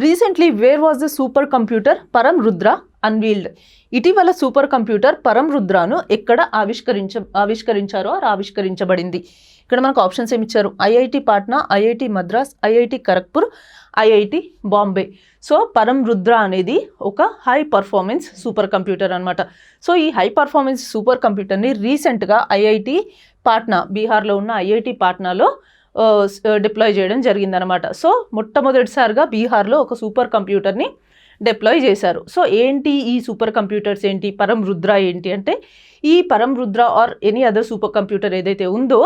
Recently where was the super computer పరం Rudra unveiled? ఇటీవల super computer పరం రుద్రాను ఎక్కడ ఆవిష్కరించబడింది? ఇక్కడ మనకు ఆప్షన్స్ ఏమి ఇచ్చారు? IIT Patna, IIT Madras, IIT Kharagpur, IIT Bombay. So పరం రుద్ర అనేది ఒక హై పర్ఫార్మెన్స్ సూపర్ కంప్యూటర్ అనమాట. సో ఈ హై పర్ఫార్మెన్స్ సూపర్ కంప్యూటర్ని రీసెంట్గా ఐఐటి పాట్నా, బీహార్లో ఉన్న ఐఐటి పాట్నాలో డిప్లాయ్ చేయడం జరిగిందనమాట. సో మొట్టమొదటిసారిగా బీహార్లో ఒక సూపర్ కంప్యూటర్ని డిప్లాయ్ చేశారు. సో ఏంటి ఈ సూపర్ కంప్యూటర్స్ ఏంటి, పరం రుద్ర ఏంటి అంటే, ఈ పరం Rudra or any other super computer ఏదైతే ఉందో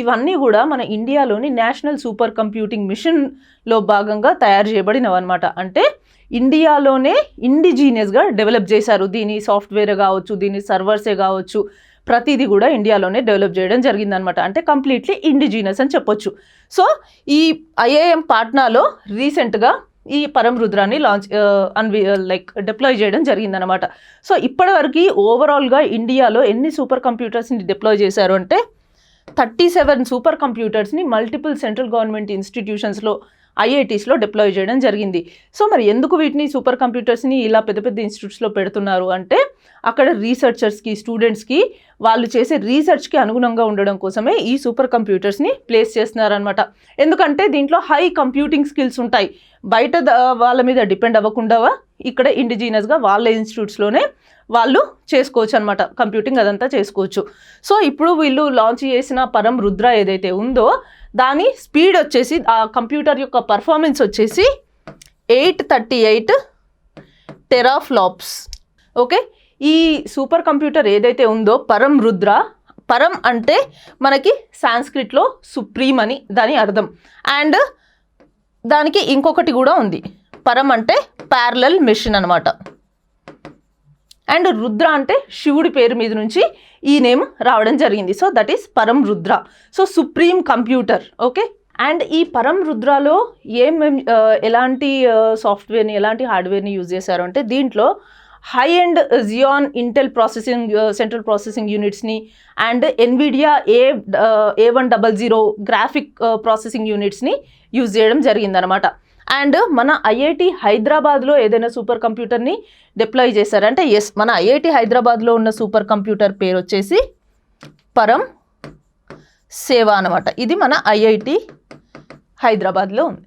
ఇవన్నీ కూడా మన ఇండియాలోని నేషనల్ సూపర్ కంప్యూటింగ్ మిషన్లో భాగంగా తయారు చేయబడినవి అనమాట. అంటే ఇండియాలోనే ఇండిజీనియస్గా డెవలప్ చేశారు. దీని సాఫ్ట్వేర్ కావచ్చు, దీని సర్వర్సే కావచ్చు, ప్రతిదీ కూడా ఇండియాలోనే డెవలప్ చేయడం జరిగిందనమాట. అంటే కంప్లీట్లీ ఇండిజీనియస్ అని చెప్పొచ్చు. సో ఈ ఐఐఎం పాట్నాలో రీసెంట్గా ఈ పరం రుద్రాన్ని డిప్లాయ్ చేయడం జరిగిందనమాట. సో ఇప్పటివరకు ఓవరాల్గా ఇండియాలో ఎన్ని సూపర్ కంప్యూటర్స్ని డిప్లాయ్ చేశారు అంటే 37 సూపర్ కంప్యూటర్స్ని మల్టిపుల్ సెంట్రల్ గవర్నమెంట్ ఇన్స్టిట్యూషన్స్లో, ఐఐటీస్లో డిప్లాయ్ చేయడం జరిగింది. సో మరి ఎందుకు వీటిని సూపర్ కంప్యూటర్స్ని ఇలా పెద్ద పెద్ద ఇన్స్టిట్యూట్స్లో పెడుతున్నారు అంటే, అక్కడ రీసెర్చర్స్కి, స్టూడెంట్స్కి వాళ్ళు చేసే రీసెర్చ్కి అనుగుణంగా ఉండడం కోసమే ఈ సూపర్ కంప్యూటర్స్ని ప్లేస్ చేస్తున్నారనమాట. ఎందుకంటే దీంట్లో హై కంప్యూటింగ్ స్కిల్స్ ఉంటాయి. బయట వాళ్ళ మీద డిపెండ్ అవ్వకుండా ఇక్కడ ఇండిజీనియస్గా వాళ్ళ ఇన్స్టిట్యూట్స్లోనే వాళ్ళు చేసుకోవచ్చు అనమాట, కంప్యూటింగ్ అదంతా చేసుకోవచ్చు. సో ఇప్పుడు వీళ్ళు లాంచ్ చేసిన పరం రుద్ర ఏదైతే ఉందో దాని స్పీడ్ వచ్చేసి, ఆ కంప్యూటర్ యొక్క పర్ఫార్మెన్స్ వచ్చేసి 838 టెరాఫ్లాప్స్. ఓకే, ఈ సూపర్ కంప్యూటర్ ఏదైతే ఉందో పరం రుద్ర, పరం అంటే మనకి సాంస్క్రిట్లో సుప్రీం అని దాని అర్థం. అండ్ దానికి ఇంకొకటి కూడా ఉంది, పరం అంటే ప్యారలల్ మెషిన్ అనమాట. అండ్ రుద్ర అంటే శివుడి పేరు మీద నుంచి ఈ నేమ్ రావడం జరిగింది. సో దట్ ఈస్ పరం Rudra, so supreme computer. Okay, and ఈ పరం రుద్రలో ఎలాంటి సాఫ్ట్వేర్ని, ఎలాంటి హార్డ్వేర్ని యూజ్ చేశారు అంటే, దీంట్లో high end Xeon Intel central processing యూనిట్స్ని and Nvidia A100 graphic processing యూనిట్స్ని యూజ్ చేయడం జరిగిందనమాట. అండ్ మన ఐఐటి హైదరాబాద్లో ఏదైనా సూపర్ కంప్యూటర్ని డిప్లాయ్ చేశారంటే, ఎస్, మన ఐఐటి హైదరాబాద్లో ఉన్న సూపర్ కంప్యూటర్ పేరు వచ్చేసి పరం సేవ అనమాట. ఇది మన ఐఐటి హైదరాబాద్లో ఉంది.